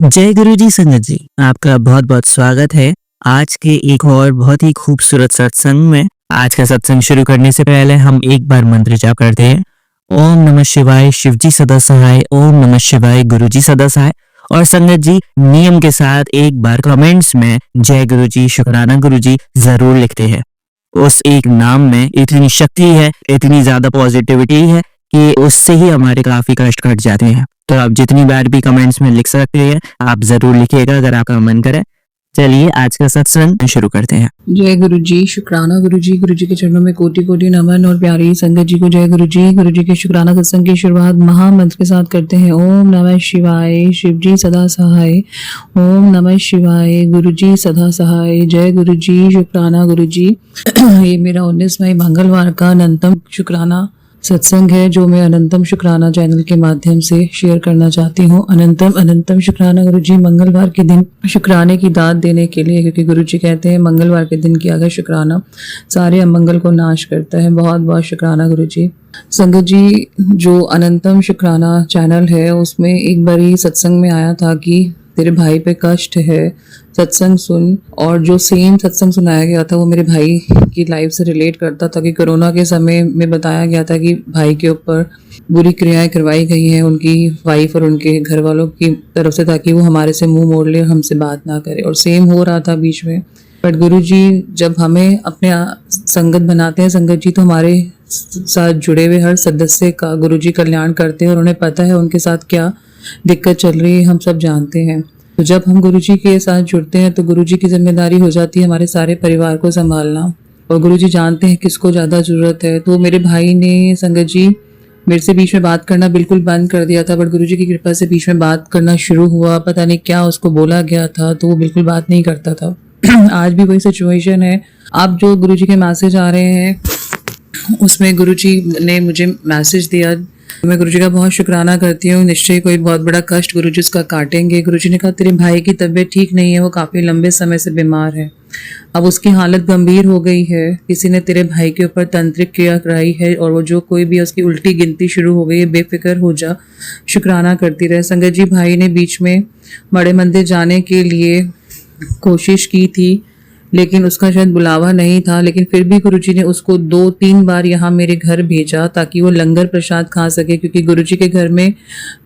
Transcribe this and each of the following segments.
जय गुरु जी संगत जी, आपका बहुत बहुत स्वागत है आज के एक और बहुत ही खूबसूरत सत्संग में। आज का सत्संग शुरू करने से पहले हम एक बार मंत्र जाप करते हैं। ओम नमः शिवाय, शिव जी सदा सहाय। ओम नमः शिवाय, गुरु जी सदा सहाय। और संगत जी नियम के साथ एक बार कमेंट्स में जय गुरु जी, शुक्राना गुरु जी जरूर लिखते हैं। उस एक नाम में इतनी शक्ति है, इतनी ज्यादा पॉजिटिविटी है कि उससे ही हमारे काफी कष्ट कट जाते हैं। तो आप जितनी बार भी कमेंट्स में लिख सकते हैं, आप जरूर लिखिएगा अगर आपका मन करे। चलिए आज का सत्संग शुरू करते हैं। जय गुरु जी, शुक्राना गुरु जी के चरणों में कोटि कोटि नमन। और प्यारी संगत जी को जय गुरु जी के शुक्राना सत्संग की शुरुआत महामंत्र के साथ करते हैं। ओम नमः शिवाय, शिव जी सदा सहाय। ओम नमः शिवाय, गुरु जी सदा सहाय। जय गुरु जी, शुक्राना गुरु जी। ये मेरा 19वां मंगलवार का अनंतम शुक्राना सत्संग है जो मैं अनंतम शुक्राना चैनल के माध्यम से शेयर करना चाहती हूँ। अनंतम शुक्राना गुरु जी मंगलवार के दिन शुक्राने की दात देने के लिए, क्योंकि गुरु जी कहते हैं मंगलवार के दिन किया गया शुक्राना सारे अमंगल को नाश करता है। बहुत बहुत शुक्राना गुरु जी। संगत जी, जो अनंतम शुक्राना चैनल है उसमें एक बारी सत्संग में आया था कि तेरे भाई पे कष्ट है, सत्संग सुन। और जो सेम सत्संग सुनाया गया था वो मेरे भाई की लाइफ से रिलेट करता था कि कोरोना के समय में बताया गया था कि भाई के ऊपर बुरी क्रियाएं करवाई गई हैं उनकी वाइफ और उनके घर वालों की तरफ से, ताकि वो हमारे से मुंह मोड़ ले और हमसे बात ना करे। और सेम हो रहा था बीच में। बट गुरु जी जब हमें अपने संगत बनाते हैं संगत जी, तो हमारे साथ जुड़े हुए हर सदस्य का गुरु जी कल्याण करते हैं और उन्हें पता है उनके साथ क्या दिक्कत चल रही है, हम सब जानते हैं। तो जब हम गुरुजी के साथ जुड़ते हैं तो गुरुजी की जिम्मेदारी हो जाती है हमारे सारे परिवार को संभालना। और गुरुजी जानते हैं किसको ज़्यादा ज़रूरत है। तो मेरे भाई ने संगत जी मेरे से बीच में बात करना बिल्कुल बंद कर दिया था, बट गुरुजी की कृपा से बीच में बात करना शुरू हुआ। पता नहीं क्या उसको बोला गया था, तो वो बिल्कुल बात नहीं करता था। आज भी वही सिचुएशन है। अब जो गुरुजी के मैसेज आ रहे हैं उसमें गुरुजी ने मुझे मैसेज दिया। मैं गुरुजी का बहुत शुक्राना करती हूँ। निश्चय कोई बहुत बड़ा कष्ट गुरुजी उसका काटेंगे। गुरुजी ने कहा तेरे भाई की तबीयत ठीक नहीं है, वो काफ़ी लंबे समय से बीमार है, अब उसकी हालत गंभीर हो गई है। किसी ने तेरे भाई के ऊपर तांत्रिक क्रिया कराई है और वो जो कोई भी उसकी उल्टी गिनती शुरू हो गई है। बेफिक्र हो जा, शुक्राना करती रहे। संगत जी, भाई ने बीच में बड़े मंदिर जाने के लिए कोशिश की थी लेकिन उसका शायद बुलावा नहीं था, लेकिन फिर भी गुरुजी ने उसको 2-3 बार यहाँ मेरे घर भेजा ताकि वो लंगर प्रसाद खा सके, क्योंकि गुरुजी के घर में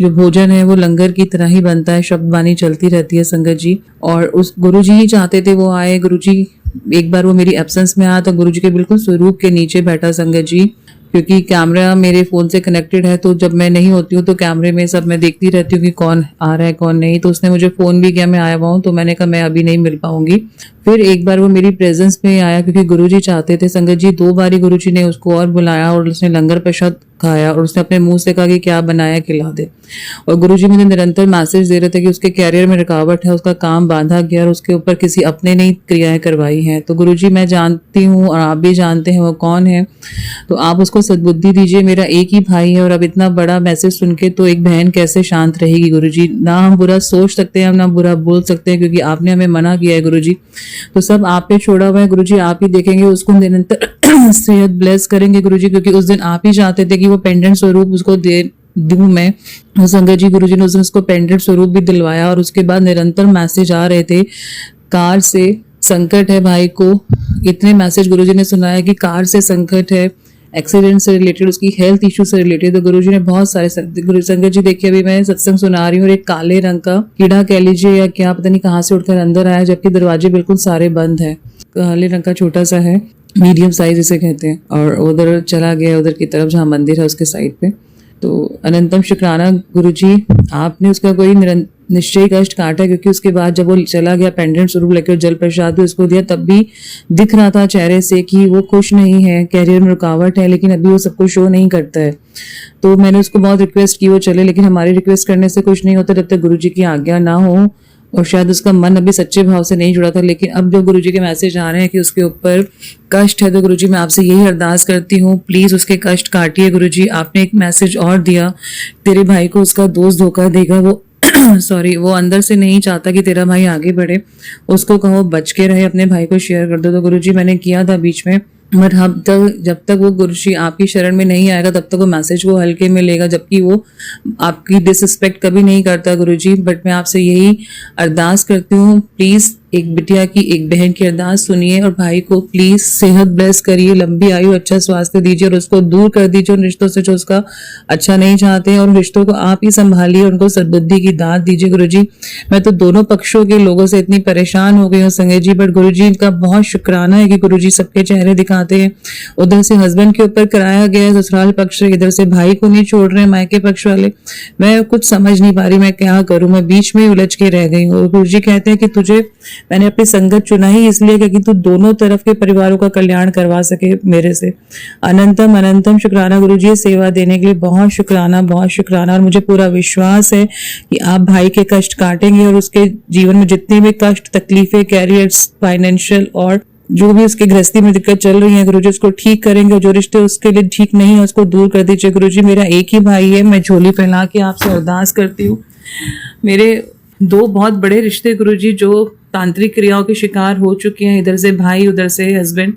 जो भोजन है वो लंगर की तरह ही बनता है, शब्दवाणी चलती रहती है संगत जी। और उस गुरुजी ही चाहते थे वो आए। गुरुजी एक बार वो मेरी एब्सेंस में आया तो गुरुजी के बिल्कुल स्वरूप के नीचे बैठा संगत जी, क्योंकि कैमरा मेरे फ़ोन से कनेक्टेड है। तो जब मैं नहीं होती हूँ तो कैमरे में सब मैं देखती रहती हूँ कि कौन आ रहा है कौन नहीं। तो उसने मुझे फ़ोन भी किया मैं आया हुआ हूँ, तो मैंने कहा मैं अभी नहीं मिल पाऊंगी। फिर एक बार वो मेरी प्रेजेंस में आया, क्योंकि गुरुजी चाहते थे संगत जी। 2 बारी गुरुजी ने उसको और बुलाया और उसने लंगर प्रसाद खाया और उसने अपने मुंह से कहा कि क्या बनाया खिला दे। और गुरुजी मुझे निरंतर मैसेज दे रहे थे कि उसके कैरियर में रुकावट है, उसका काम बांधा गया और उसके ऊपर किसी अपने ने क्रियाएं करवाई हैं। तो गुरुजी मैं जानती हूँ और आप भी जानते हैं वो कौन है, तो आप उसको सद्बुद्धि दीजिए। मेरा एक ही भाई है और अब इतना बड़ा मैसेज सुन के तो एक बहन कैसे शांत रहेगी गुरुजी। ना हम बुरा सोच सकते हैं, ना बुरा बोल सकते हैं, क्योंकि आपने हमें मना किया है गुरुजी। तो सब आप पे छोड़ा हुआ है गुरुजी, आप ही देखेंगे उसको निरंतर सेहत ब्लेस करेंगे गुरुजी, क्योंकि उस दिन आप ही चाहते थे कि वो पेंडेंट स्वरूप उसको दे दूं मैं। संगत जी, गुरुजी ने उस दिन उसको पेंडेंट स्वरूप भी दिलवाया। और उसके बाद निरंतर मैसेज आ रहे थे कार से संकट है भाई को। इतने मैसेज गुरुजी ने सुनाया कि कार से संकट है, एक्सीडेंट से रिलेटेड, उसकी हेल्थ इशू से रिलेटेड। तो गुरुजी ने बहुत सारे संगत जी देखिए, अभी मैं सत्संग सुना रही हूँ और एक काले रंग का कीड़ा कह लीजिए या क्या पता नहीं कहाँ से उठकर अंदर आया, जबकि दरवाजे बिल्कुल सारे बंद है। काले रंग का छोटा सा है, मीडियम साइज इसे कहते हैं, और उधर चला गया उधर की तरफ जहाँ मंदिर है उसके साइड पे। तो अनंतम शुक्राना गुरुजी, आपने उसका कोई निश्चय कष्ट काटा, क्योंकि उसके बाद जब वो चला गया पेंडेंट स्वरूप लेकर जल प्रसाद भी उसको दिया, तब भी दिख रहा था चेहरे से कि वो खुश नहीं है, कैरियर में रुकावट है, लेकिन अभी वो सब कुछ शो नहीं करता है। तो मैंने उसको बहुत रिक्वेस्ट की वो चले, लेकिन हमारी रिक्वेस्ट करने से कुछ नहीं होता जब तक गुरुजी की आज्ञा ना हो। और शायद उसका मन अभी सच्चे भाव से नहीं जुड़ा था। लेकिन अब जो गुरुजी के मैसेज आ रहे हैं कि उसके ऊपर कष्ट है, तो गुरुजी मैं आपसे यही अरदास करती हूँ, प्लीज़ उसके कष्ट काटिए गुरुजी। आपने एक मैसेज और दिया, तेरे भाई को उसका दोस्त धोखा देगा, वो सॉरी वो अंदर से नहीं चाहता कि तेरा भाई आगे बढ़े, उसको कहो बच के रहे, अपने भाई को शेयर कर दो। तो गुरुजी मैंने किया था बीच में बट हम तक जब तक वो गुरुजी आपकी शरण में नहीं आएगा तब तक वो मैसेज को हल्के में लेगा, जबकि वो आपकी डिसरिस्पेक्ट कभी नहीं करता गुरुजी। बट मैं आपसे यही अरदास करती हूँ, प्लीज़ एक बिटिया की, एक बहन की अरदास सुनिए और भाई को प्लीज सेहत ब्लेस करिए, लंबी आयु, अच्छा स्वास्थ्य दीजिए और उसको दूर कर दीजिए उन रिश्तों से जो उसका अच्छा नहीं चाहते हैं, और उन रिश्तों को आप ही संभालिए, उनको सद्बुद्धि की दात दीजिए गुरुजी। मैं तो दोनों पक्षों के लोगों से इतनी परेशान हो गई हूँ संजय जी, बट गुरुजी का बहुत शुक्राना है कि गुरुजी सबके चेहरे दिखाते हैं। उधर से हस्बैंड के ऊपर कराया गया है ससुराल पक्ष से, इधर से भाई को नहीं छोड़ रहे मायके पक्ष वाले। मैं कुछ समझ नहीं पा रही मैं क्या करूं, मैं बीच में उलझ के रह गई हूँ। गुरुजी कहते हैं कि तुझे मैंने अपनी संगत चुना ही इसलिए क्योंकि तू दोनों तरफ के परिवारों का कल्याण करवा सके मेरे से। अनंतम अनंतम शुक्राना गुरुजी, सेवा देने के लिए बहुत शुक्राना, बहुत शुक्राना। और मुझे पूरा विश्वास है कि आप भाई के कष्ट काटेंगे और उसके जीवन में जितनी भी कष्ट, तकलीफें, कैरियर, फाइनेंशियल और जो भी उसकी गृहस्थी में दिक्कत चल रही है गुरुजी उसको ठीक करेंगे, जो रिश्ते उसके लिए ठीक नहीं है उसको दूर कर दीजिए गुरुजी। मेरा एक ही भाई है, मैं झोली फैला के आपसे अरदास करती हूँ। मेरे दो बहुत बड़े रिश्ते गुरुजी जो तांत्रिक क्रियाओं के शिकार हो चुके हैं, इधर से भाई उधर से हस्बैंड।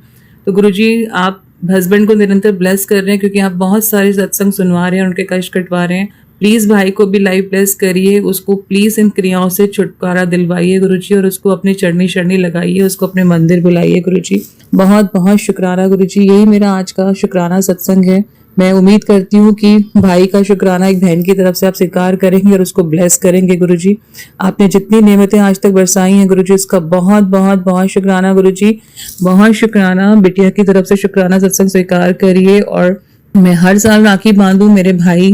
तो गुरुजी आप हस्बैंड को निरंतर ब्लेस कर रहे हैं क्योंकि आप बहुत सारे सत्संग सुनवा रहे हैं, उनके कष्ट कटवा रहे हैं। प्लीज भाई को भी लाइव ब्लेस करिए, उसको प्लीज इन क्रियाओं से छुटकारा दिलवाइए गुरुजी, और उसको अपनी चढ़नी शरणी लगाइए, उसको अपने मंदिर बुलाइए गुरुजी। बहुत बहुत शुक्राना गुरुजी, यही मेरा आज का शुक्राना सत्संग है। मैं उम्मीद करती हूँ कि भाई का शुक्राना एक बहन की तरफ से आप स्वीकार करेंगे और उसको ब्लेस करेंगे गुरुजी। आपने जितनी नेमतें आज तक बरसाई हैं गुरुजी उसका बहुत बहुत बहुत शुक्राना गुरुजी, बहुत शुक्राना। बिटिया की तरफ से शुक्राना सत्संग स्वीकार करिए और मैं हर साल राखी बांधूं, मेरे भाई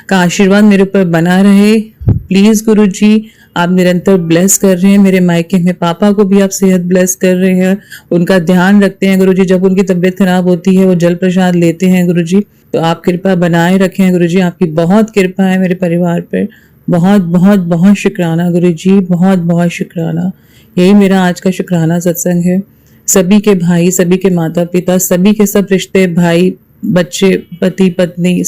का आशीर्वाद मेरे ऊपर बना रहे। प्लीज गुरुजी आप निरंतर ब्लेस कर रहे हैं, मेरे मायके में पापा को भी आप सेहत ब्लेस कर रहे हैं, उनका ध्यान रखते हैं गुरुजी। जब उनकी तबीयत खराब होती है वो जल प्रसाद लेते हैं गुरुजी, तो आप कृपा बनाए रखें गुरुजी। आपकी बहुत कृपा है मेरे परिवार पर, बहुत बहुत बहुत शुक्राना गुरुजी, बहुत बहुत शुक्राना। यही मेरा आज का शुक्राना सत्संग है। सभी के भाई, सभी के माता पिता, सभी के सब रिश्ते, भाई बच्चे, पति पत्नी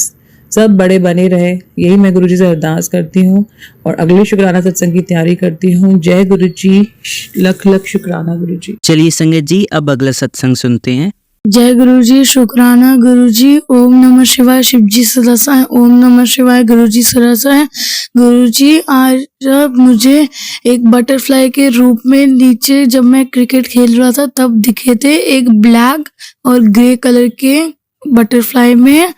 सब बड़े बने रहे, यही मैं गुरुजी से अरदास करती हूँ और अगले शुक्राना सत्संग की तैयारी करती हूँ। जय गुरुजी, लख लख शुक्राना गुरुजी। चलिए संगत जी अब अगला सत्संग सुनते हैं। जय गुरुजी, शुक्राना गुरुजी। ओम नमः शिवाय, शिवजी सदा सहाय। ओम नमः शिवाय, गुरुजी सदा सहाय। गुरुजी आज जब मुझे एक बटरफ्लाई के रूप में नीचे जब मैं क्रिकेट खेल रहा था तब दिखे थे, एक ब्लैक और ग्रे कलर के बटरफ्लाई में।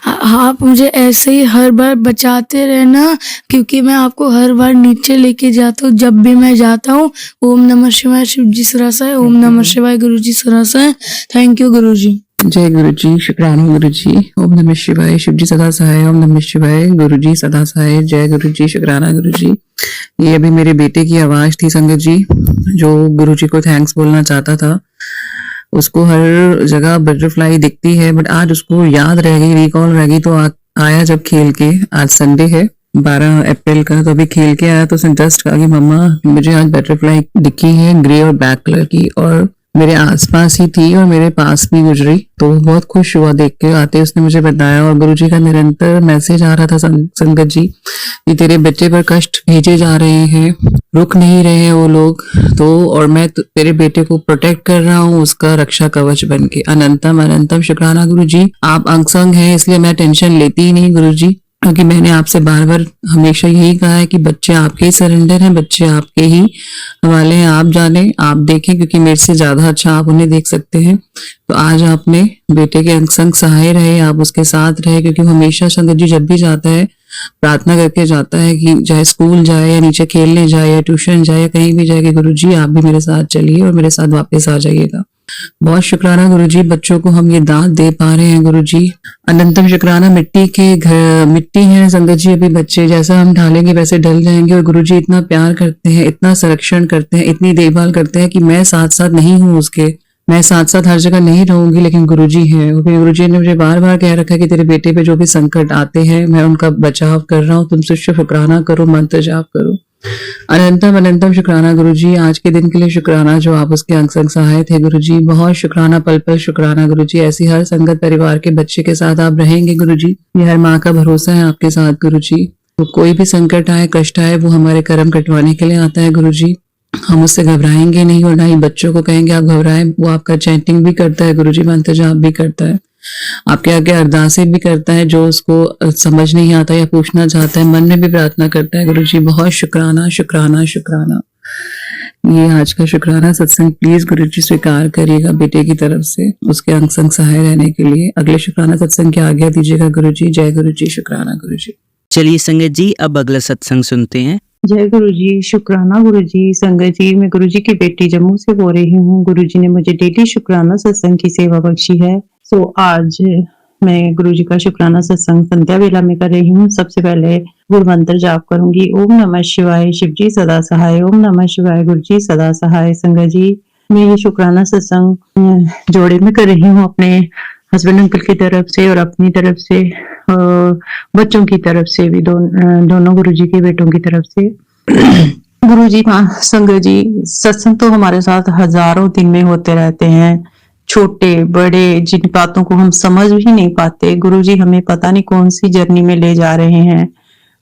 आप मुझे ऐसे ही हर बार बचाते रहना क्योंकि मैं आपको हर बार नीचे लेके जाता हूँ जब भी मैं जाता हूँ। ओम नमः शिवाय, शिवजी सदा सहाय। ओम नमः शिवाय, गुरुजी सदा सहाय। थैंक यू गुरुजी। जय गुरुजी, शुक्राना गुरुजी। ओम नमः शिवाय, शिवजी सदा सहाय। ओम नमः शिवाय, गुरुजी सदा सहाय। जय गुरुजी, शुक्राना गुरुजी। ये अभी मेरे बेटे की आवाज थी संगत जी, जो गुरुजी को थैंक्स बोलना चाहता था। उसको हर जगह बटरफ्लाई दिखती है बट आज उसको याद रह गई, रिकॉल रह गई, तो आया जब खेल के। आज संडे है 12 अप्रैल का, तो अभी खेल के आया तो उसने जस्ट कहा कि मम्मा मुझे आज बटरफ्लाई दिखी है ग्रे और ब्लैक कलर की, और मेरे आसपास ही थी और मेरे पास भी गुजरी, तो बहुत खुश हुआ देख के। आते उसने मुझे बताया और गुरुजी का निरंतर मैसेज आ रहा था संगत जी कि तेरे बच्चे पर कष्ट भेजे जा रहे हैं, रुक नहीं रहे हैं वो लोग, तो और मैं तेरे बेटे को प्रोटेक्ट कर रहा हूँ उसका रक्षा कवच बन के। अनंतम अनंतम शुक्राना गुरुजी। आप अंग संग हैं इसलिए मैं टेंशन लेती ही नहीं गुरुजी, क्योंकि मैंने आपसे बार बार हमेशा यही कहा है कि बच्चे आपके ही सरेंडर हैं, बच्चे आपके ही हवाले हैं, आप जाने, आप देखें, क्योंकि मेरे से ज्यादा अच्छा आप उन्हें देख सकते हैं। तो आज आपने बेटे के अंग संग सहाय रहे, आप उसके साथ रहे, क्योंकि हमेशा संगत जी जब भी जाता है प्रार्थना करके जाता है कि चाहे स्कूल जाए या नीचे खेलने जाए या ट्यूशन जाए या कहीं भी जाए, गुरुजी आप भी मेरे साथ चलिए और मेरे साथ वापस आ जाइएगा। बहुत शुक्राना गुरुजी, बच्चों को हम ये दांत दे पा रहे हैं गुरुजी। अनंतम शुक्राना। मिट्टी के घर, मिट्टी है संगत जी, अभी बच्चे जैसा हम ढालेंगे वैसे ढल जाएंगे, और गुरुजी इतना प्यार करते हैं, इतना संरक्षण करते हैं, इतनी देखभाल करते हैं कि मैं साथ साथ नहीं हूँ उसके, मैं साथ साथ हर जगह नहीं रहूंगी, लेकिन गुरुजी है, क्योंकि गुरुजी ने मुझे बार बार कह रखा है कि तेरे बेटे पे जो भी संकट आते हैं मैं उनका बचाव कर रहा हूँ, तुम सिर्फ शुक्राना करो, मंत्र जाप करो। अनंतम अनंतम शुक्राना गुरुजी। आज के दिन के लिए शुक्राना जो आप उसके अंग संग सहाय थे गुरुजी। बहुत शुक्राना, पल पल शुक्राना गुरुजी। ऐसी हर संगत परिवार के बच्चे के साथ आप रहेंगे गुरुजी, ये हर माँ का भरोसा है आपके साथ गुरुजी। तो कोई भी संकट आए, कष्ट आए, वो हमारे कर्म कटवाने के लिए आता है गुरुजी। हम उससे घबराएंगे नहीं और ना ही बच्चों को कहेंगे आप घबराएं। वो आपका चैंटिंग भी करता है, गुरुजी मंत्र जाप भी करता है, आपके आगे अरदासें भी करता है, जो उसको समझ नहीं आता या पूछना चाहता है मन में भी प्रार्थना करता है। गुरुजी बहुत शुक्राना शुक्राना शुक्राना। ये आज का शुक्राना सत्संग प्लीज गुरुजी स्वीकार करिएगा बेटे की तरफ से, उसके अंग संग सहाय रहने के लिए। अगले शुक्राना सत्संग की आज्ञा दीजिएगा गुरुजी। जय गुरुजी, शुक्राना गुरुजी। चलिए संगत जी, अब अगला सत्संग सुनते हैं। जय गुरुजी, शुक्राना गुरुजी। संगत जी, मैं गुरुजी की बेटी जम्मू से बोल रही हूँ। गुरुजी ने मुझे डेली शुक्राना सत्संग की सेवा बख्शी है। सो आज मैं गुरुजी का शुक्राना सत्संग संध्या वेला में कर रही हूँ। सबसे पहले गुरु मंत्र जाप करूंगी। ओम नमः शिवाय, शिवजी सदा सहाय। ओम नमः शिवाय, गुरुजी सदा सहाय। संगत जी, मैं ये शुक्राना सत्संग जोड़े में कर रही हूँ, अपने हस्बैंड अंकल की तरफ से और अपनी तरफ से, बच्चों की तरफ से भी, दोनों गुरुजी के बेटों की तरफ से। गुरुजी, संगत जी, सत्संग तो हमारे साथ हजारों दिन में होते रहते हैं, छोटे बड़े, जिन बातों को हम समझ भी नहीं पाते। गुरुजी हमें पता नहीं कौन सी जर्नी में ले जा रहे हैं,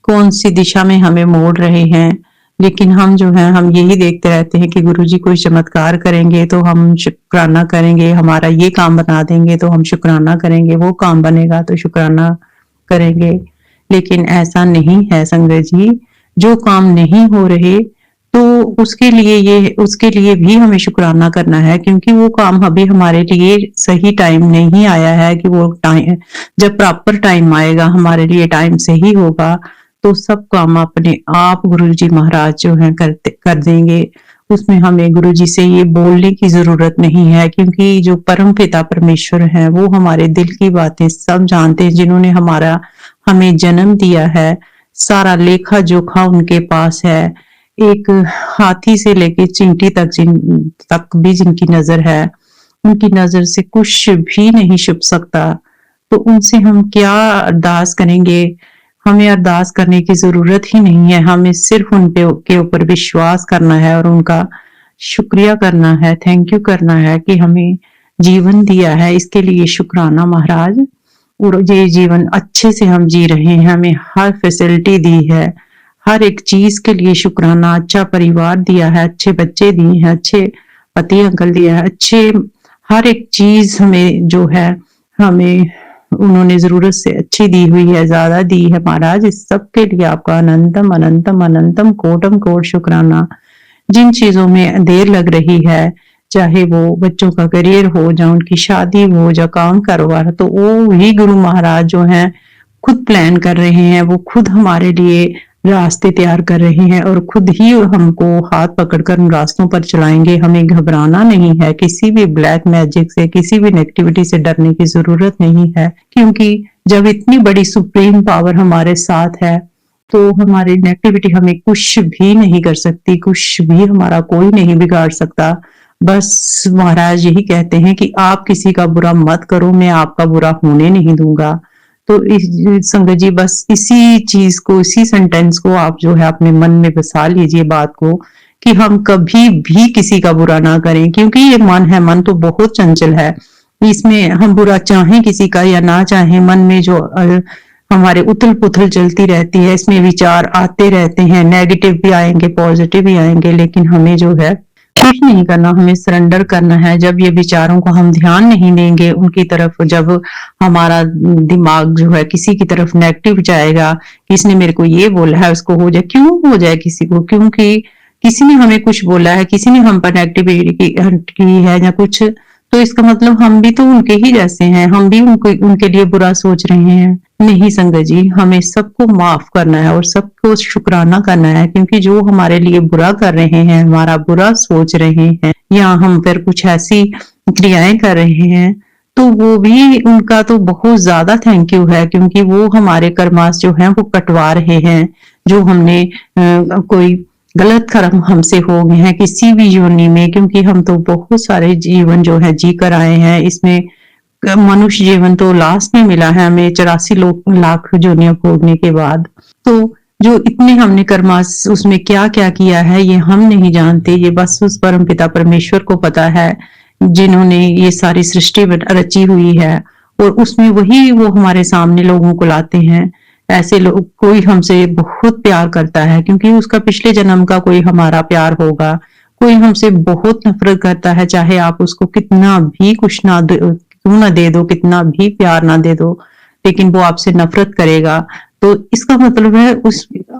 कौन सी दिशा में हमें मोड़ रहे हैं, लेकिन हम जो है हम यही देखते रहते हैं कि गुरुजी कोई चमत्कार करेंगे तो हम शुक्राना करेंगे, हमारा ये काम बना देंगे तो हम शुक्राना करेंगे, वो काम बनेगा तो शुक्राना करेंगे। लेकिन ऐसा नहीं है संगत जी। जो काम नहीं हो रहे तो उसके लिए भी हमें शुक्राना करना है, क्योंकि वो काम अभी हमारे लिए सही टाइम नहीं आया है। कि वो टाइम, जब प्रॉपर टाइम आएगा हमारे लिए टाइम सही होगा तो सब काम अपने आप गुरुजी महाराज जो है कर देंगे। उसमें हमें गुरुजी से ये बोलने की जरूरत नहीं है, क्योंकि जो परम पिता परमेश्वर हैं वो हमारे दिल की बातें सब जानते हैं। जिन्होंने हमें जन्म दिया है, सारा लेखा जोखा उनके पास है। एक हाथी से लेके चींटी तक भी जिनकी नजर है, उनकी नजर से कुछ भी नहीं छुप सकता। तो उनसे हम क्या अरदास करेंगे? हमें अरदास करने की जरूरत ही नहीं है। हमें सिर्फ के ऊपर विश्वास करना है और उनका शुक्रिया करना है, थैंक यू करना है कि हमें जीवन दिया है। इसके लिए शुक्राना महाराज। और ये जीवन अच्छे से हम जी रहे हैं, हमें हर फैसिलिटी दी है, हर एक चीज के लिए शुक्राना। अच्छा परिवार दिया है, अच्छे बच्चे दिए हैं, अच्छे पति अंकल दिया है, अच्छे हर एक चीज हमें जो है हमें उन्होंने जरूरत से अच्छी दी हुई है, ज्यादा दी है महाराज। इस सब के लिए आपका अनंतम अनंतम अनंतम कोटम कोट शुक्राना। जिन चीजों में देर लग रही है, चाहे वो बच्चों का करियर हो, या उनकी शादी हो, या काम कारोबार, तो वो ही गुरु महाराज जो हैं खुद प्लान कर रहे हैं। वो खुद हमारे लिए रास्ते तैयार कर रहे हैं और खुद ही हमको हाथ पकड़कर उन रास्तों पर चलाएंगे। हमें घबराना नहीं है, किसी भी ब्लैक मैजिक से, किसी भी नेगेटिविटी से डरने की जरूरत नहीं है, क्योंकि जब इतनी बड़ी सुप्रीम पावर हमारे साथ है तो हमारी नेगेटिविटी हमें कुछ भी नहीं कर सकती, कुछ भी हमारा कोई नहीं बिगाड़ सकता। बस महाराज यही कहते हैं कि आप किसी का बुरा मत करो, मैं आपका बुरा होने नहीं दूंगा। तो संगत जी, बस इसी चीज को, इसी सेंटेंस को आप जो है अपने मन में बसा लीजिए बात को, कि हम कभी भी किसी का बुरा ना करें, क्योंकि ये मन है, मन तो बहुत चंचल है। इसमें हम बुरा चाहें किसी का या ना चाहें, मन में जो हमारे उथल पुथल चलती रहती है, इसमें विचार आते रहते हैं, नेगेटिव भी आएंगे, पॉजिटिव भी आएंगे, लेकिन हमें जो है कुछ नहीं करना, हमें सरेंडर करना है। जब ये विचारों को हम ध्यान नहीं देंगे उनकी तरफ, जब हमारा दिमाग जो है किसी की तरफ नेगेटिव जाएगा, किसने मेरे को ये बोला है, उसको हो जाए, क्यों हो जाए किसी को, क्योंकि किसी ने हमें कुछ बोला है, किसी ने हम पर नेगेटिविटी की है या कुछ, तो इसका मतलब हम भी तो उनके ही जैसे हैं, हम भी उनके लिए बुरा सोच रहे हैं। नहीं संगत जी, हमें सबको माफ करना है और सबको शुक्राना करना है, क्योंकि जो हमारे लिए बुरा कर रहे हैं, हमारा बुरा सोच रहे हैं, या हम फिर कुछ ऐसी क्रियाएं कर रहे हैं, तो वो भी उनका तो बहुत ज्यादा थैंक यू है, क्योंकि वो हमारे कर्मास जो हैं वो कटवा रहे हैं। जो हमने कोई गलत कर्म हमसे हो गए हैं किसी भी योनि में, क्योंकि हम तो बहुत सारे जीवन जो है जी कर आए हैं। इसमें मनुष्य जीवन तो लास्ट में मिला है हमें 84 लाख योनियां भोगने के बाद। तो जो इतने हमने कर्मास उसमें क्या क्या किया है ये हम नहीं जानते, ये बस उस परम पिता परमेश्वर को पता है, जिन्होंने ये सारी सृष्टि रची हुई है। और उसमें वही वो हमारे सामने लोगों को लाते हैं। ऐसे लोग, कोई हमसे बहुत प्यार करता है क्योंकि उसका पिछले जन्म का कोई हमारा प्यार होगा, कोई हमसे बहुत नफरत करता है, चाहे आप उसको कितना भी कुछ ना क्यों ना दे दो, कितना भी प्यार ना दे दो, लेकिन वो आपसे नफरत करेगा। तो इसका मतलब है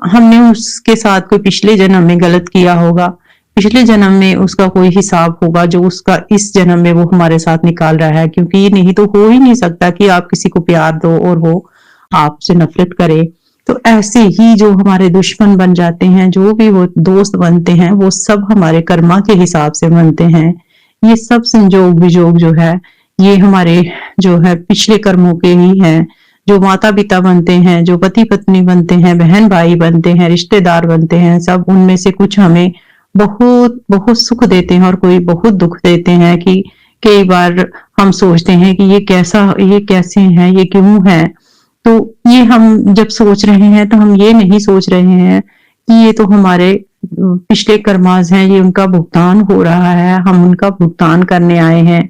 हमने उसके साथ कोई पिछले जन्म में गलत किया होगा, पिछले जन्म में उसका कोई हिसाब होगा जो उसका इस जन्म में वो हमारे साथ निकाल रहा है। क्योंकि ये नहीं तो हो ही नहीं सकता कि आप किसी को प्यार दो और वो आपसे नफरत करे। तो ऐसे ही जो हमारे दुश्मन बन जाते हैं, जो भी वो दोस्त बनते हैं, वो सब हमारे कर्मा के हिसाब से बनते हैं। ये सब संजोग विजोग जो है, ये हमारे जो है पिछले कर्मों के ही हैं। जो माता पिता बनते हैं, जो पति पत्नी बनते हैं, बहन भाई बनते हैं, रिश्तेदार बनते हैं, सब उनमें से कुछ हमें बहुत बहुत सुख देते हैं और कोई बहुत दुख देते हैं। कि कई बार हम सोचते हैं कि ये कैसे हैं, ये क्यों है। तो ये हम जब सोच रहे हैं तो हम ये नहीं सोच रहे हैं कि ये तो हमारे पिछले कर्माज हैं, ये उनका भुगतान हो रहा है, हम उनका भुगतान करने आए हैं।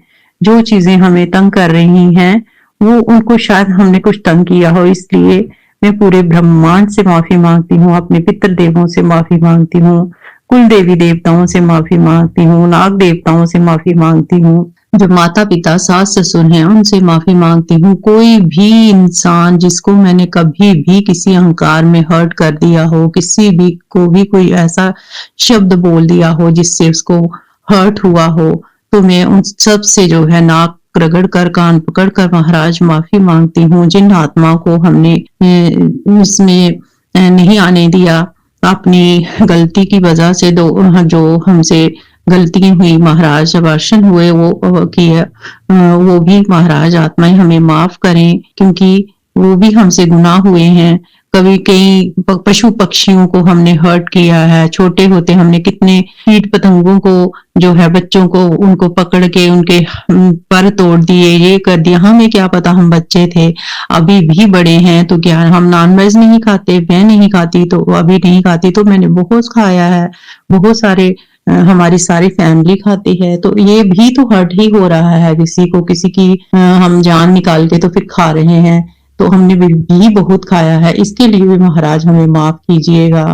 जो चीजें हमें तंग कर रही हैं वो उनको शायद हमने कुछ तंग किया हो, इसलिए मैं पूरे ब्रह्मांड से माफी मांगती हूँ, अपने पितृ देवों से माफी मांगती हूँ, कुल देवी देवताओं से माफी मांगती हूँ, नाग देवताओं से माफी मांगती हूँ, जो माता पिता सास ससुर हैं उनसे माफी मांगती हूँ। कोई भी इंसान जिसको मैंने कभी भी किसी अहंकार में हर्ट कर दिया हो, किसी भी को भी कोई ऐसा शब्द बोल दिया हो जिससे उसको हर्ट हुआ हो, तो मैं उन सब से जो है नाक रगड़ कर कान पकड़ कर महाराज माफी मांगती हूँ। जिन आत्मा को हमने इसमें नहीं आने दिया अपनी गलती की वजह से, जो हमसे गलतियां हुई महाराज, अभाषण हुए वो किया, वो भी महाराज आत्माएं हमें माफ करें, क्योंकि वो भी हमसे गुनाह हुए हैं। कभी कई पशु पक्षियों को हमने हर्ट किया है, छोटे होते हमने कितने कीट पतंगों को जो है बच्चों को उनको पकड़ के उनके पर तोड़ दिए, ये कर दिया। हमें क्या पता, हम बच्चे थे, अभी भी बड़े हैं तो क्या हम नॉनवेज नहीं खाते? मैं नहीं खाती, तो अभी नहीं खाती, तो मैंने बहुत खाया है, बहुत सारे हमारी सारी फैमिली खाती है। तो ये भी तो हर्ट ही हो रहा है किसी को, किसी की हम जान निकाल के तो फिर खा रहे हैं, तो हमने भी बहुत खाया है। इसके लिए भी महाराज हमें माफ कीजिएगा।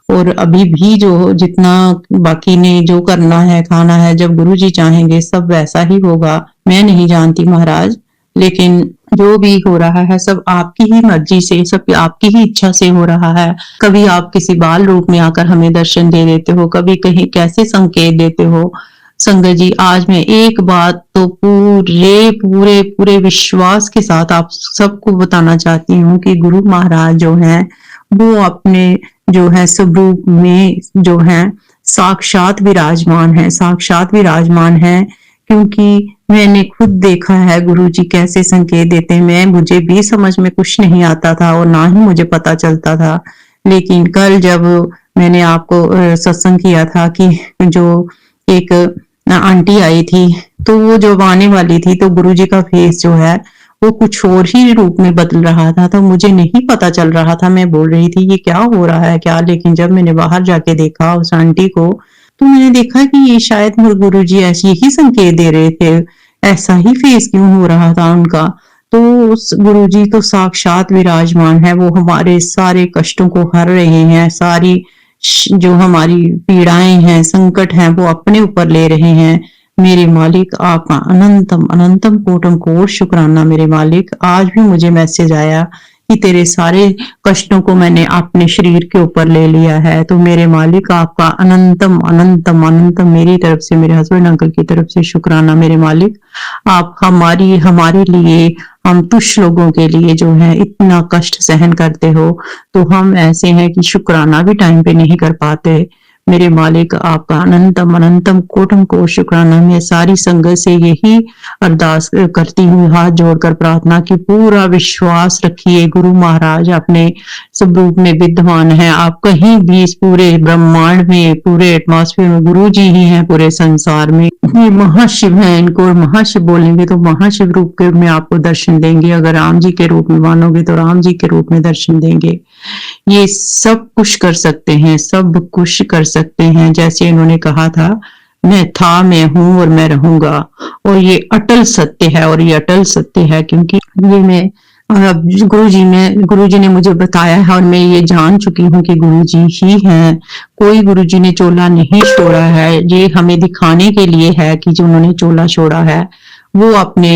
और अभी भी जो जितना बाकी ने जो करना है, खाना है, जब गुरु जी चाहेंगे सब वैसा ही होगा। मैं नहीं जानती महाराज, लेकिन जो भी हो रहा है सब आपकी ही मर्जी से, सब आपकी ही इच्छा से हो रहा है। कभी आप किसी बाल रूप में आकर हमें दर्शन दे देते हो, कभी कहीं कैसे संकेत देते हो। संगत जी, आज मैं एक बात तो पूरे पूरे पूरे विश्वास के साथ आप सबको बताना चाहती हूँ कि गुरु महाराज जो हैं वो अपने जो है स्वरूप में जो है साक्षात विराजमान है, साक्षात विराजमान है। क्योंकि मैंने खुद देखा है गुरु जी कैसे संकेत देते हैं। मुझे भी समझ में कुछ नहीं आता था और ना ही मुझे पता चलता था, लेकिन कल जब मैंने आपको सत्संग किया था कि जो एक आंटी आई थी, तो वो जब आने वाली थी तो गुरुजी का फेस जो है वो कुछ और ही रूप में बदल रहा था, तो मुझे नहीं पता चल रहा था। मैं बोल रही थी ये क्या हो रहा है क्या, लेकिन जब मैंने बाहर जाके देखा उस आंटी को, तो मैंने देखा कि ये शायद गुरुजी ऐसे ही संकेत दे रहे थे, ऐसा ही फेस क्यों हो रहा था उनका। तो उस गुरुजी तो साक्षात विराजमान है, वो हमारे सारे कष्टों को हर रहे हैं, सारी जो हमारी पीड़ाएं हैं, संकट हैं, वो अपने ऊपर ले रहे हैं। मेरे मालिक, आपका अनंतम अनंतम कोटम कोट शुक्राना। मेरे मालिक, आज भी मुझे मैसेज आया कि तेरे सारे कष्टों को मैंने अपने शरीर के ऊपर ले लिया है। तो मेरे मालिक, आपका अनंतम अनंतम अनंतम मेरी तरफ से, मेरे हस्बैंड अंकल की तरफ से शुक्राना। मेरे मालिक, आप हमारे लिए, हम तुच्छ लोगों के लिए जो है इतना कष्ट सहन करते हो, तो हम ऐसे हैं कि शुक्राना भी टाइम पे नहीं कर पाते। मेरे मालिक, आपका अनंतम अनंतम कोटम को शुक्राना। मैं सारी संगत से यही अरदास करती हूँ, हाथ जोड़कर प्रार्थना की पूरा विश्वास रखिए गुरु महाराज अपने स्वरूप में विद्यमान है। आप कहीं भी इस पूरे ब्रह्मांड में, पूरे एटमॉस्फेयर में गुरु जी ही हैं, पूरे संसार में ये महाशिव हैं। इनको महाशिव बोलेंगे तो महाशिव रूप के में आपको दर्शन देंगे, अगर राम जी के रूप में मानोगे तो राम जी के रूप में दर्शन देंगे। ये सब कुछ कर सकते हैं, सब कुछ कर सकते हैं। जैसे इन्होंने कहा था, मैं था, मैं हूं और मैं रहूंगा, और ये अटल सत्य है, और ये अटल सत्य है। क्योंकि ये मैं और अब गुरुजी ने मुझे बताया है और मैं ये जान चुकी हूँ कि गुरुजी ही हैं। कोई गुरुजी ने चोला नहीं छोड़ा है, ये हमें दिखाने के लिए है कि जो उन्होंने चोला छोड़ा है वो अपने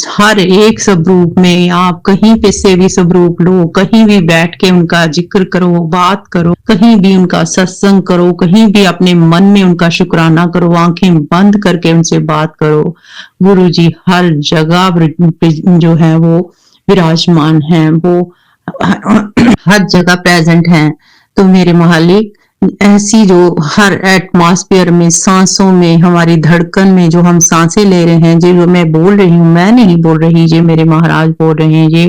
हर एक स्वरूप में, आप कहीं पे से भी स्वरूप लो, कहीं भी बैठ के उनका जिक्र करो, बात करो, कहीं भी उनका सत्संग करो, कहीं भी अपने मन में उनका शुक्राना करो, आंखें बंद करके उनसे बात करो। गुरुजी हर जगह जो है वो विराजमान हैं, वो हर जगह प्रेजेंट हैं। तो मेरे मालिक, ऐसी जो हर एटमॉस्फेयर में, सांसों में, हमारी धड़कन में जो हम सांसें ले रहे हैं, जो मैं बोल रही हूँ, मैं नहीं बोल रही, ये मेरे महाराज बोल रहे हैं, ये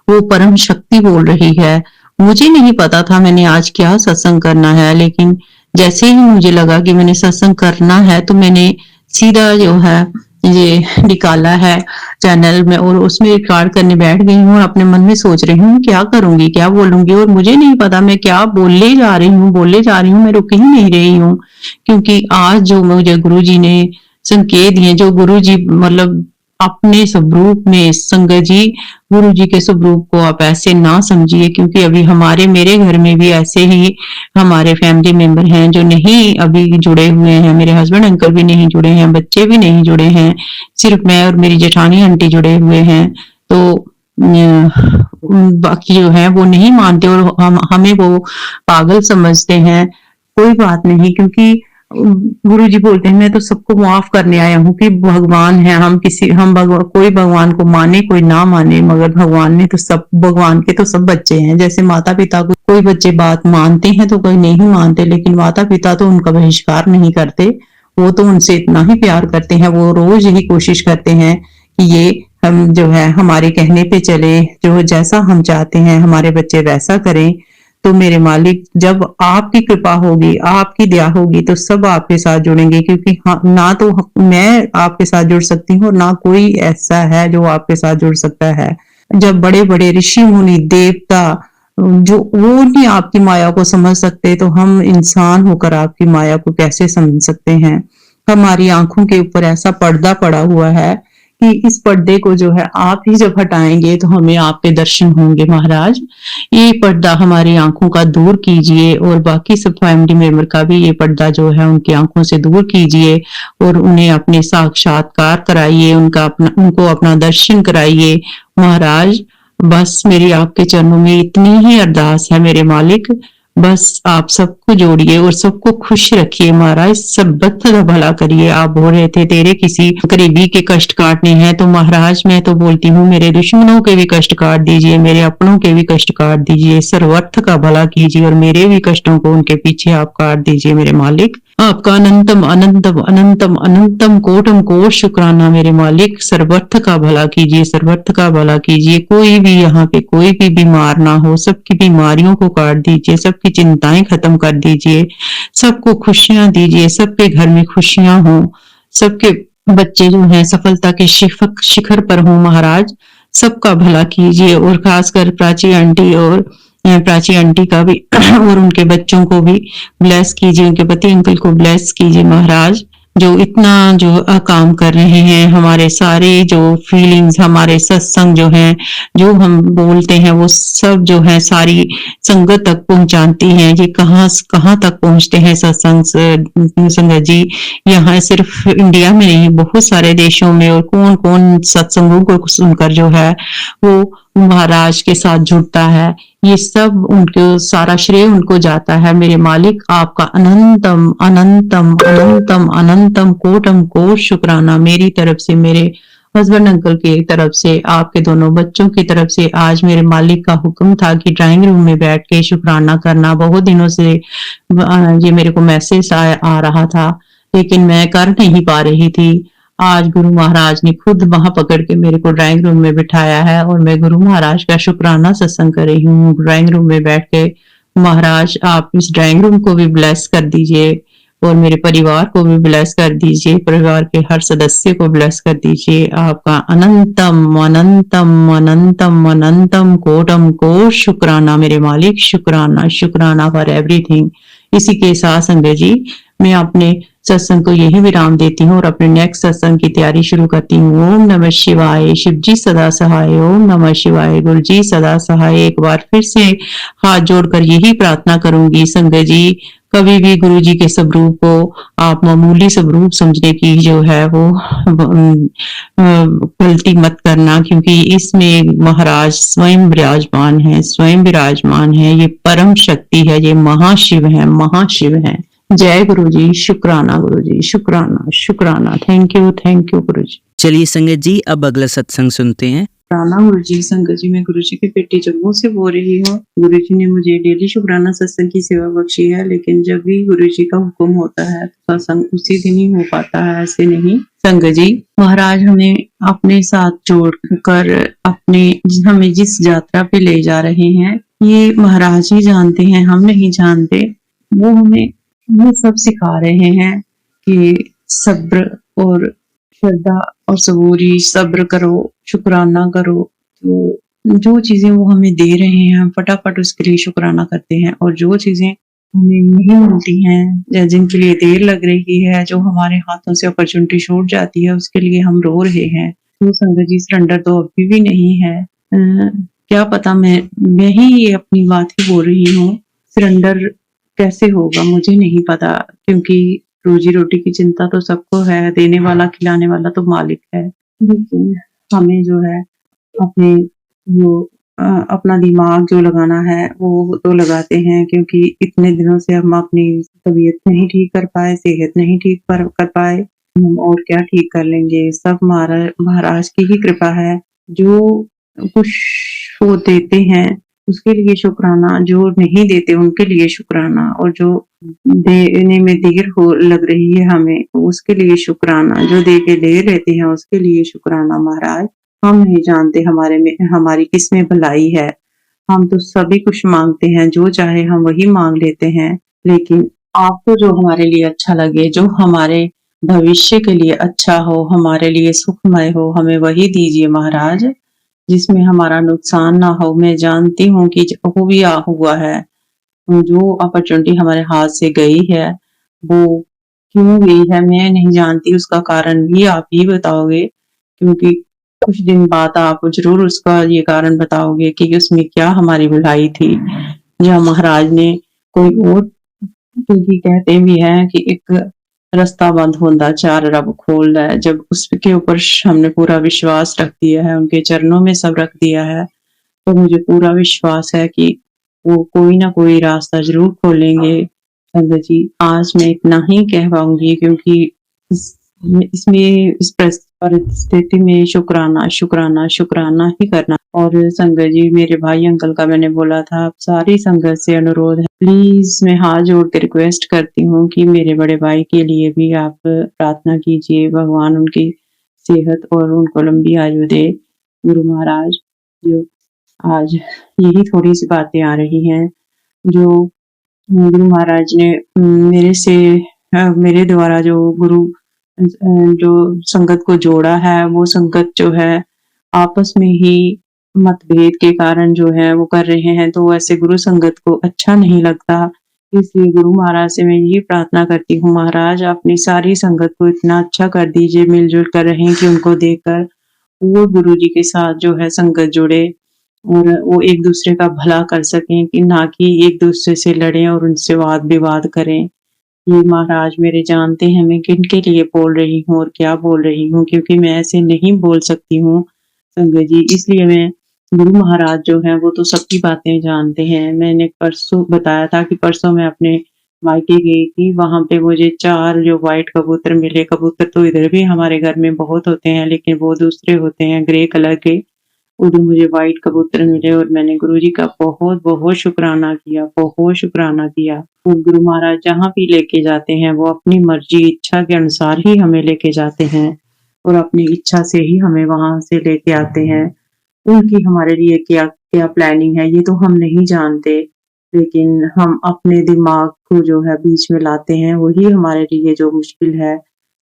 वो परम शक्ति बोल रही है। मुझे नहीं पता था मैंने आज क्या सत्संग करना है, लेकिन जैसे ही मुझे लगा कि मैंने सत्संग करना है तो मैंने सीधा जो है ये निकाला है चैनल में और उसमें रिकॉर्ड करने बैठ गई हूँ और अपने मन में सोच रही हूँ क्या करूंगी, क्या बोलूंगी, और मुझे नहीं पता मैं क्या बोले जा रही हूँ, मैं रुक ही नहीं रही हूँ। क्योंकि आज जो मुझे गुरुजी ने संकेत दिए, जो गुरुजी मतलब अपने स्वरूप में, संगत जी गुरुजी के स्वरूप को आप ऐसे ना समझिए, क्योंकि अभी मेरे घर में भी ऐसे ही हमारे फैमिली मेंबर हैं जो नहीं अभी जुड़े हुए हैं। मेरे हस्बैंड अंकल भी नहीं जुड़े हैं, बच्चे भी नहीं जुड़े हैं, सिर्फ मैं और मेरी जेठानी आंटी जुड़े हुए हैं। तो बाकी जो है वो नहीं मानते और हमें वो पागल समझते हैं। कोई बात नहीं, क्योंकि गुरुजी बोलते हैं मैं तो सबको माफ करने आया हूँ कि भगवान है, कोई भगवान को माने कोई ना माने, मगर भगवान के तो सब बच्चे हैं। जैसे माता पिता को कोई बच्चे बात मानते हैं तो कोई नहीं मानते, लेकिन माता पिता तो उनका बहिष्कार नहीं करते, वो तो उनसे इतना ही प्यार करते हैं, वो रोज यही कोशिश करते हैं कि ये हम जो है हमारे कहने पे चले, जो जैसा हम चाहते हैं हमारे बच्चे वैसा करें। तो मेरे मालिक, जब आपकी कृपा होगी, आपकी दया होगी तो सब आपके साथ जुड़ेंगे, क्योंकि ना तो मैं आपके साथ जुड़ सकती हूँ और ना कोई ऐसा है जो आपके साथ जुड़ सकता है। जब बड़े बड़े ऋषि मुनि देवता जो वो नहीं आपकी माया को समझ सकते, तो हम इंसान होकर आपकी माया को कैसे समझ सकते हैं। हमारी आंखों के ऊपर ऐसा पर्दा पड़ा हुआ है कि इस पर्दे को जो है आप ही जब हटाएंगे तो हमें आपके दर्शन होंगे। महाराज, ये पर्दा हमारी आंखों का दूर कीजिए और बाकी सब फैमिली मेंबर का भी ये पर्दा जो है उनकी आंखों से दूर कीजिए और उन्हें अपने साक्षात्कार कराइए, उनको अपना दर्शन कराइए। महाराज, बस मेरी आपके चरणों में इतनी ही अरदास है मेरे मालिक, बस आप सबको जोड़िए और सबको खुश रखिए। महाराज, सब का भला करिए। आप बोल रहे थे तेरे किसी करीबी के कष्ट काटने हैं, तो महाराज मैं तो बोलती हूँ मेरे दुश्मनों के भी कष्ट काट दीजिए, मेरे अपनों के भी कष्ट काट दीजिए, सर्वर्थ का भला कीजिए और मेरे भी कष्टों को उनके पीछे आप काट दीजिए। मेरे मालिक, आपका अनंतम अनंतम अनंतम अनंतम कोटम कोट शुक्राना मेरे मालिक। सर्वर्थ का भला कीजिए, सर्वर्थ का भला कीजिए। कोई भी यहाँ पे कोई भी बीमार ना हो, सबकी बीमारियों को काट दीजिए, सबकी चिंताएं खत्म कर दीजिए, सबको खुशियां दीजिए, सबके घर में खुशियां हो, सबके बच्चे जो हैं सफलता के शिखर पर हो। महाराज, सबका भला कीजिए और खासकर प्राची आंटी का भी और उनके बच्चों को भी ब्लेस कीजिए, उनके पति अंकल को ब्लेस कीजिए। महाराज, जो इतना जो काम कर रहे हैं, हमारे सारे जो फीलिंग्स, हमारे सत्संग जो हैं, जो हम बोलते हैं वो सब जो है सारी संगत तक पहुंचाती हैं। ये कहाँ कहाँ तक पहुंचते हैं सत्संग संगत जी, यहाँ सिर्फ इंडिया में नहीं बहुत सारे देशों में, और कौन कौन सत्संगों को सुनकर जो है वो महाराज के साथ जुड़ता है। ये सब उनको, सारा श्रेय उनको जाता है। मेरे मालिक, आपका अनंतम अनंतम अनंतम अनंतम कोटम कोट शुक्राना मेरी तरफ से, मेरे हस्बैंड अंकल की तरफ से, आपके दोनों बच्चों की तरफ से। आज मेरे मालिक का हुक्म था कि ड्राइंग रूम में बैठ के शुक्राना करना। बहुत दिनों से ये मेरे को मैसेज आ रहा था, लेकिन मैं कर नहीं पा रही थी। आज गुरु महाराज ने खुद वहां पकड़ के मेरे को ड्राइंग रूम में बिठाया है और मैं गुरु महाराज का शुक्राना सत्संग कर रही हूँ ड्राइंग रूम में बैठ के। महाराज, आप इस ड्राइंग रूम को भी ब्लेस कर दीजिए और मेरे परिवार को भी ब्लेस कर दीजिए, परिवार के हर सदस्य को ब्लेस कर दीजिए। आपका अनंतम अनंतम अनंतम अनंतम कोटम कोट शुक्राना मेरे मालिक। शुक्राना शुक्राना फॉर एवरीथिंग। इसी के साथ संगत जी मैं अपने सत्संग को यही विराम देती हूँ और अपने नेक्स्ट सत्संग की तैयारी शुरू करती हूँ। ओम नमः शिवाय, शिव जी सदा सहाय। ओम नमः शिवाय, गुरु जी सदा सहाय। एक बार फिर से हाथ जोड़कर यही प्रार्थना करूंगी संगत जी, कभी भी गुरु जी के स्वरूप को आप मामूली स्वरूप समझने की जो है वो गलती मत करना, क्योंकि इसमें महाराज स्वयं विराजमान है, स्वयं विराजमान है। ये परम शक्ति है, ये महाशिव है, महाशिव है। जय गुरु जी, शुक्राना गुरु जी, शुक्राना शुक्राना। थैंक यू गुरु जी। चलिए संगत जी, अब अगला सत्संग सुनते हैं। शुक्राना गुरु जी। संगत जी, मैं गुरु जी की बेटी जम्मू से बोल रही हूँ। गुरु जी ने मुझे डेली शुक्राना सत्संग की सेवा बख्शी है, लेकिन जब भी गुरु जी का हुक्म होता है तो सत्संग उसी दिन ही हो पाता है, ऐसे नहीं। संगत जी, महाराज हमें अपने साथ जोड़कर अपने हमें जिस यात्रा पे ले जा रहे हैं, ये महाराज ही जानते हैं, हम नहीं जानते। वो हमें ये सब सिखा रहे हैं कि सब्र और श्रद्धा और सबूरी, सब्र करो, शुक्राना करो। तो जो चीजें वो हमें दे रहे हैं हम फटाफट उसके लिए शुक्राना करते हैं, और जो चीजें हमें नहीं मिलती हैं या जिनके लिए देर लग रही है, जो हमारे हाथों से अपॉर्चुनिटी छूट जाती है, उसके लिए हम रो रहे हैं। तो संगत जी, सरेंडर तो अभी भी नहीं है। क्या पता मैं ही ये अपनी बात ही बोल रही हूँ, सरेंडर कैसे होगा मुझे नहीं पता, क्योंकि रोजी रोटी की चिंता तो सबको है, देने वाला खिलाने वाला तो मालिक है। लेकिन हमें जो है अपने अपना दिमाग जो लगाना है वो तो लगाते हैं, क्योंकि इतने दिनों से हम अपनी तबीयत नहीं ठीक कर पाए, सेहत नहीं ठीक कर पाए, हम और क्या ठीक कर लेंगे। सब महाराज की ही कृपा है। जो कुछ वो देते हैं उसके लिए शुक्राना, जो नहीं देते उनके लिए शुक्राना, और जो देने में देर हो लग रही है हमें उसके लिए शुक्राना, जो दे के ले लेते हैं उसके लिए शुक्राना। महाराज, हम नहीं जानते हमारे में हमारी किस में भलाई है। हम तो सभी कुछ मांगते हैं, जो चाहे हम वही मांग लेते हैं, लेकिन आपको जो हमारे लिए अच्छा लगे, जो हमारे भविष्य के लिए अच्छा हो, हमारे लिए सुखमय हो, हमें वही दीजिए महाराज, जिसमें हमारा नुकसान ना हो। मैं जानती हूँ कि हो भी हुआ है, जो अपॉर्चुनिटी हमारे हाथ से गई है वो क्यों गई है मैं नहीं जानती, उसका कारण भी आप ही बताओगे, क्योंकि कुछ दिन बाद आप जरूर उसका ये कारण बताओगे कि उसमें क्या हमारी भलाई थी। या महाराज ने कोई और, क्योंकि कहते भी हैं कि एक रास्ता बंद होता चार रब खोल है। जब उसके ऊपर हमने पूरा विश्वास रख दिया है, उनके चरणों में सब रख दिया है, तो मुझे पूरा विश्वास है कि वो कोई ना कोई रास्ता जरूर खोलेंगे। संगत जी, आज मैं इतना ही कह पाऊंगी, क्योंकि इस परिस्थिति में शुक्राना शुक्राना शुक्राना ही करना। और संगत जी, मेरे भाई अंकल का मैंने बोला था, आप सारी संगत से अनुरोध है, प्लीज मैं हाथ जोड़ के रिक्वेस्ट करती हूँ कि मेरे बड़े भाई के लिए भी आप प्रार्थना कीजिए, भगवान उनकी सेहत और उनको लंबी आयु दे। गुरु महाराज, जो आज यही थोड़ी सी बातें आ रही हैं जो गुरु महाराज ने मेरे द्वारा जो संगत को जोड़ा है, वो संगत जो है आपस में ही मतभेद के कारण जो है वो कर रहे हैं, तो ऐसे गुरु संगत को अच्छा नहीं लगता। इसलिए गुरु महाराज से मैं यही प्रार्थना करती हूँ, महाराज अपनी सारी संगत को इतना अच्छा कर दीजिए, मिलजुल कर रहें कि उनको देखकर वो गुरु जी के साथ जो है संगत जुड़े और वो एक दूसरे का भला कर सकें, कि ना कि एक दूसरे से लड़ें और उनसे वाद विवाद करें। ये महाराज मेरे जानते हैं मैं किनके लिए बोल रही हूँ और क्या बोल रही हूँ, क्योंकि मैं ऐसे नहीं बोल सकती हूँ संगत जी। इसलिए मैं गुरु महाराज जो है वो तो सबकी बातें जानते हैं। मैंने परसों बताया था कि परसों मैं अपने मायके गई थी, वहां पे मुझे 4 जो व्हाइट कबूतर मिले। कबूतर तो इधर भी हमारे घर में बहुत होते हैं, लेकिन वो दूसरे होते हैं ग्रे कलर के। उधर मुझे व्हाइट कबूतर मिले और मैंने गुरुजी का बहुत बहुत शुक्राना किया, बहुत शुक्राना किया। और गुरु महाराज जहाँ भी लेके जाते हैं वो अपनी मर्जी इच्छा के अनुसार ही हमें लेके जाते हैं और अपनी इच्छा से ही हमें वहां से लेके आते हैं। उनकी हमारे लिए क्या क्या प्लानिंग है ये तो हम नहीं जानते, लेकिन हम अपने दिमाग को जो है बीच में लाते हैं, वही हमारे लिए जो मुश्किल है।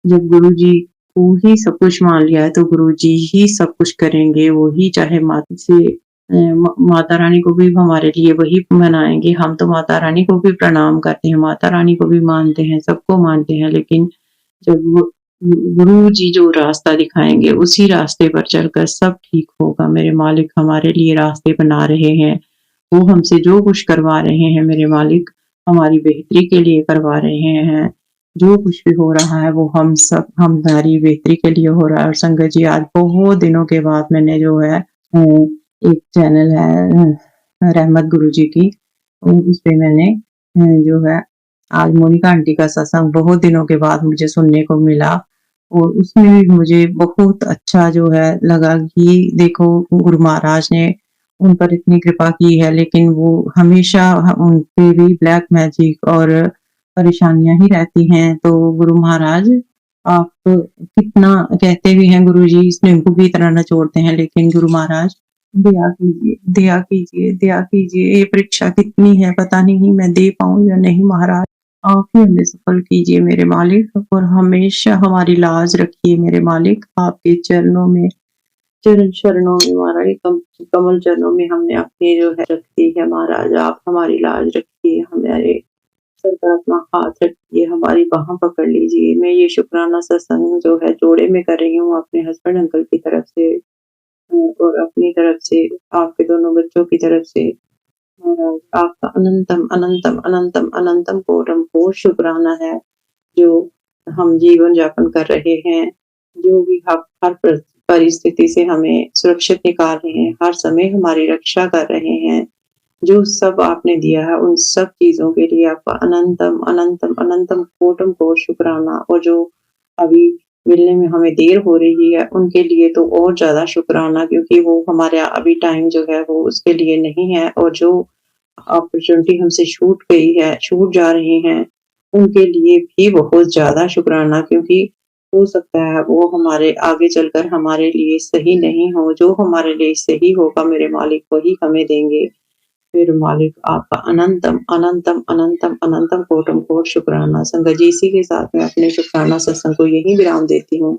जब गुरुजी को ही सब कुछ मान लिया है तो गुरुजी ही सब कुछ करेंगे, वो ही चाहे माता से माता रानी को भी हमारे लिए वही मनाएँगे। हम तो माता रानी को भी प्रणाम करते हैं, माता रानी को भी मानते हैं, सबको मानते हैं, लेकिन जब वो गुरु जी जो रास्ता दिखाएँगे, उसी रास्ते पर चलकर सब ठीक होगा। मेरे मालिक हमारे लिए रास्ते बना रहे हैं। वो हमसे जो कुछ करवा रहे हैं मेरे मालिक, हमारी बेहतरी के लिए करवा रहे हैं। जो कुछ भी हो रहा है वो हमारी बेहतरी के लिए हो रहा है। और संगत जी, आज बहुत दिनों के बाद मैंने जो है एक चैनल है रहमत गुरुजी की, उसपे मैंने जो है आज मोनिका आंटी का सत्संग बहुत दिनों के बाद मुझे सुनने को मिला, और उसमें भी मुझे बहुत अच्छा जो है लगा कि देखो गुरु महाराज ने उन पर इतनी कृपा की है, लेकिन वो हमेशा उन पे भी ब्लैक मैजिक और परेशानियां ही रहती हैं। तो गुरु महाराज, आप कितना कहते भी हैं गुरु जी इस नींबू की तरह नचोड़ते हैं, लेकिन गुरु महाराज दया कीजिए, दया कीजिए, दया कीजिए। ये परीक्षा कितनी है पता नहीं मैं दे पाऊं या नहीं महाराज। आप ही हमें सफल कीजिए मेरे मालिक, और हमेशा हमारी लाज रखिए मेरे मालिक। आपके चरणों में, चरण शरणों में महाराज, कमल चरणों में हमने अपनी जो है रख दी है महाराज। आप हमारी लाज रखिए, हमारे सर पर अपना हाथ रखिए, हमारी बाहों पकड़ लीजिए। मैं ये शुक्राना सत्संग जो है जोड़े में कर रही हूँ अपने हस्बैंड अंकल की तरफ से और अपनी तरफ से, आपके दोनों बच्चों की तरफ से। महाराज आपका अनंतम अनंतम अनंतम अनंतम कोटम कोट शुक्राना है, जो हम जीवन यापन कर रहे हैं, जो भी आप हर परिस्थिति से हमें सुरक्षित निकाल रहे हैं, हर समय हमारी रक्षा कर रहे हैं। जो सब आपने दिया है उन सब चीजों के लिए आपका अनंतम अनंतम अनंतम कोटम कोट शुक्राना। और जो अभी मिलने में हमें देर हो रही है उनके लिए तो और ज्यादा शुक्राना, क्योंकि वो हमारे अभी टाइम जो है वो उसके लिए नहीं है, और जो अपॉर्चुनिटी हमसे छूट गई है, छूट जा रही हैं, उनके लिए भी बहुत ज्यादा शुक्राना, क्योंकि हो सकता है वो हमारे आगे चलकर हमारे लिए सही नहीं हो। जो हमारे लिए सही होगा मेरे मालिक वही हमें देंगे। फिर मालिक आपका अनंतम अनंतम अनंतम अनंतम कोटम कोट शुक्राना। संगत जी, इसी के साथ मैं अपने शुक्राना सत्संग को यहीं विराम देती हूँ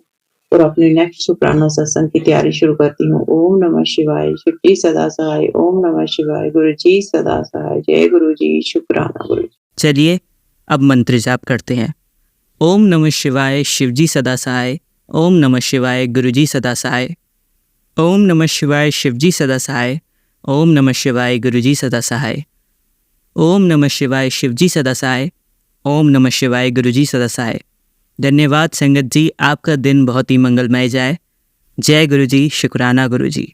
और अपने नेक्स्ट शुक्राना सत्संग की तैयारी शुरू करती हूँ। ओम नमः शिवाय, शिव जी सदा सहाय। ओम नमः शिवाय, गुरु जी सदा सहाय। जय गुरु जी, शुक्राना गुरु जी। चलिए अब मंत्र जाप करते हैं। ओम नमः शिवाय, शिव जी सदा सहाय। ओम नमः शिवाय, गुरु जी सदा सहाय। ओम नमः शिवाय, शिव जी सदा सहाय। ओम नमः शिवाय, गुरु जी सदा सहाय। ओम नमः शिवाय, शिव जी सदा सहाय। ओम नमः शिवाय, गुरु जी सदा सहाय। धन्यवाद संगत जी, आपका दिन बहुत ही मंगलमय जाए। जय गुरु जी, शुक्राना गुरु जी।